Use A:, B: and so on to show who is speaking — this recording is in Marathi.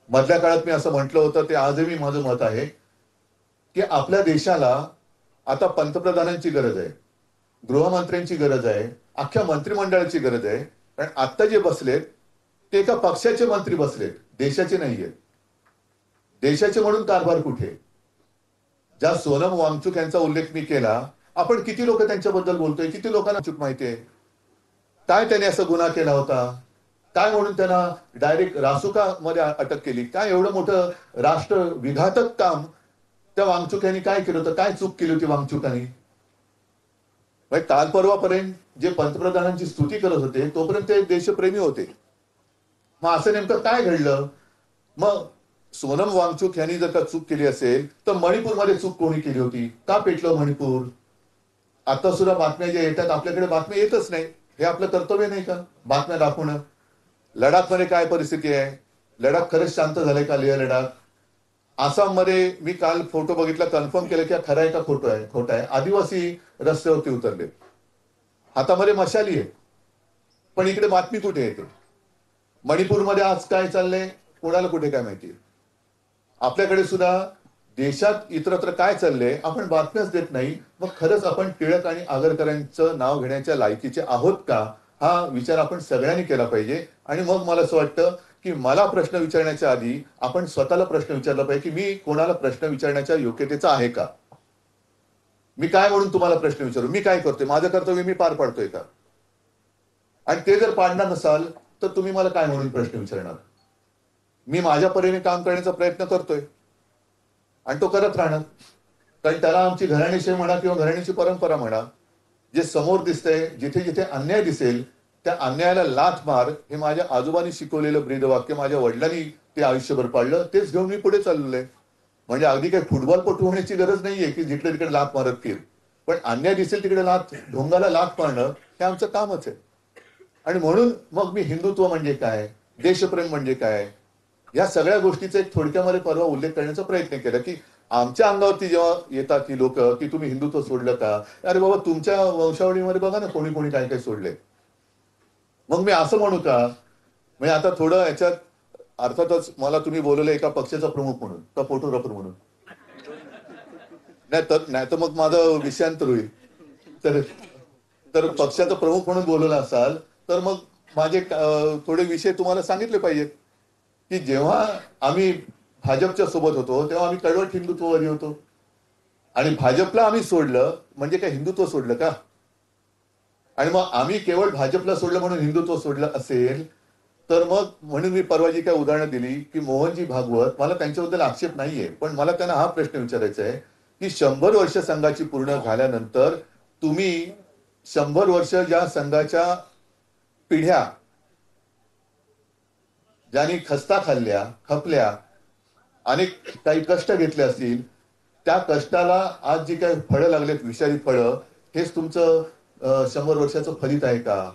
A: मधल्या काळात मी असं म्हटलं होतं, ते आजही माझं मत आहे की आपल्या देशाला आता पंतप्रधानांची गरज आहे, गृहमंत्र्यांची गरज आहे, अख्ख्या मंत्रिमंडळाची गरज आहे. कारण आता जे बसलेत ते एका पक्षाचे मंत्री बसलेत, देशाचे नाहीयेत. देशाचे म्हणून कारभार कुठे? ज्या सोनम वांगचुक यांचा उल्लेख मी केला, आपण किती लोक त्यांच्याबद्दल बोलतोय, किती लोकांना चूक माहिती आहे? काय त्याने असा गुन्हा केला होता? काय म्हणून त्यांना डायरेक्ट रासुका मध्ये अटक केली? काय एवढं मोठं राष्ट्र विघातक काम त्या वांगचुक यांनी काय केलं होतं? काय चूक केली होती वांगचुकांनी? काल परवापर्यंत जे पंतप्रधानांची स्तुती करत होते तोपर्यंत ते देशप्रेमी होते. मग असं नेमकं काय घडलं? मग सोनम वांगचुक यांनी जर का चूक केली असेल तर मणिपूरमध्ये चूक कोणी केली होती? का पेटलं मणिपूर? आता सुद्धा बातम्या ज्या येतात आपल्याकडे बातम्या येतच नाही. हे आपलं कर्तव्य नाही का बातम्या दाखवणं? लडाखमध्ये काय परिस्थिती आहे? लडाख खरंच शांत झालंय का? लेह लडाख. आसाममध्ये मी काल फोटो बघितला, कन्फर्म केलं की खरं आहे का खोटं आहे? खोटं आहे. आदिवासी रस्त्यावरती उतरले, हातामध्ये मशाली आहे, पण इकडे बातमी कुठे येते? मणिपूरमध्ये आज काय चाललंय कोणाला कुठे काय माहिती? आपल्याकडे सुद्धा देशात इतरत्र काय चाललंय आपण बातम्याच देत नाही. मग खरंच आपण टिळक आणि आगरकरांचं नाव घेण्याच्या लायकीचे आहोत का? हा विचार आपण सगळ्यांनी केला पाहिजे. आणि मग मला असं वाटतं की मला प्रश्न विचारण्याच्या आधी आपण स्वतःला प्रश्न विचारला पाहिजे की मी कोणाला प्रश्न विचारण्याच्या योग्यतेचा आहे का? मी काय म्हणून तुम्हाला प्रश्न विचारू? मी काय करतोय? माझं कर्तव्य मी पार पाडतोय का? आणि ते जर पाडणार नसाल तर तुम्ही मला काय म्हणून प्रश्न विचारणार? मी माझ्या परीने काम करण्याचा प्रयत्न करतोय आणि तो करत राहणार. कारण त्याला आमची घराणेशाही म्हणा किंवा घराण्याची परंपरा म्हणा, जे समोर दिसतंय, जिथे जिथे अन्याय दिसेल त्या अन्यायाला लाथ मार, हे माझ्या आजोबांनी शिकवलेलं ब्रीदवाक्य माझ्या वडिलांनी ते आयुष्यभर पाळलं, तेच घेऊन मी पुढे चाललोय. म्हणजे अगदी काही फुटबॉलपटू होण्याची गरज नाहीये की जिकडे तिकडे लाथ मारत फिर. पण अन्याय दिसेल तिकडे ढोंगाला लाथ मारणं हे आमचं कामच आहे. आणि म्हणून मग मी हिंदुत्व म्हणजे काय, देशप्रेम म्हणजे काय, या सगळ्या गोष्टीचा एक थोडक्यामध्ये परवा उल्लेख करण्याचा प्रयत्न केला की आमच्या अंगावरती जेव्हा येतात ती लोक की तुम्ही हिंदुत्व सोडलं का? अरे बाबा तुमच्या वंशावळीमध्ये बघा ना कोणी कोणी काय काय सोडले. मग मी असं म्हणू का? म्हणजे आता थोडं याच्यात अर्थातच मला तुम्ही बोलवलं एका पक्षाचा प्रमुख म्हणून का फोटोग्राफर म्हणून? नाही तर मग माझं विषयांतर होईल. तर तर पक्षाचा प्रमुख म्हणून बोलवला असाल तर मग माझे थोडे विषय तुम्हाला सांगितले पाहिजेत की जेव्हा आम्ही भाजपच्या सोबत होतो तेव्हा आम्ही कडवट हिंदुत्ववादी होतो आणि भाजपला आम्ही सोडलं म्हणजे काय हिंदुत्व सोडलं का? आणि मग आम्ही केवळ भाजपला सोडलं म्हणून हिंदुत्व सोडलं असेल तर मग म्हणून मी परवा जी काय उदाहरणं दिली की मोहनजी भागवत, मला त्यांच्याबद्दल आक्षेप नाहीये, पण मला त्यांना हा प्रश्न विचारायचा आहे की 100 वर्ष संघाची पूर्ण झाल्यानंतर तुम्ही 100 वर्ष ज्या संघाच्या पिढ्या ज्यांनी खस्ता खाल्ल्या, खपल्या, अनेक काही कष्ट घेतले असतील, त्या कष्टाला आज जी काही फळं लागलेत, विषारी फळं, हेच तुमचं 100 वर्षाचं फलित आहे का?